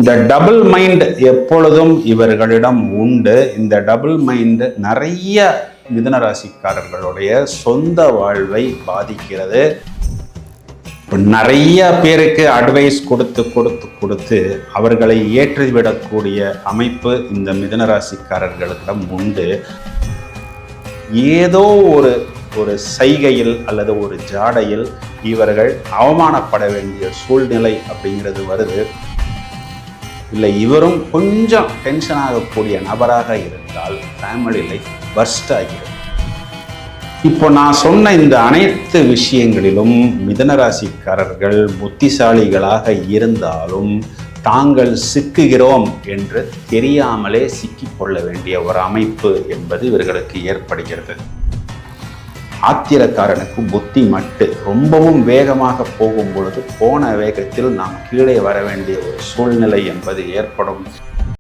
இந்த double mind எப்பொழுதும் இவர்களிடம் உண்டு. இந்த டபுள் மைண்ட் நிறைய மிதுன ராசிக்காரர்களுடைய சொந்த வாழ்வை பாதிக்கிறது. நிறைய பேருக்கு அட்வைஸ் கொடுத்து கொடுத்து கொடுத்து அவர்களை ஏற்றிவிடக்கூடிய அமைப்பு இந்த மிதுன ராசிக்காரர்களிடம் உண்டு. ஏதோ ஒரு சைகையில் அல்லது ஒரு ஜாடையில் இவர்கள் அவமானப்பட வேண்டிய சூழ்நிலை அப்படிங்கிறது வருது. இல்லை, இவரும் கொஞ்சம் டென்ஷன் ஆகக்கூடிய நபராக இருந்தால் ஃபேமிலி லைஃப் பர்ஸ்ட் ஆகிறது. இப்போ நான் சொன்ன இந்த அனைத்து விஷயங்களிலும் மிதுன ராசிக்காரர்கள் புத்திசாலிகளாக இருந்தாலும் தாங்கள் சிக்குகிறோம் என்று தெரியாமலே சிக்கிக்கொள்ள வேண்டிய ஒரு அமைப்பு என்பது இவர்களுக்கு ஏற்படுகிறது. ஆத்திரக்காரனுக்கு புத்தி மட்டு. ரொம்பவும் வேகமாக போகும் பொழுது போன வேகத்தில் நாம் கீழே வர வேண்டிய ஒரு சூழ்நிலை என்பது ஏற்படும்.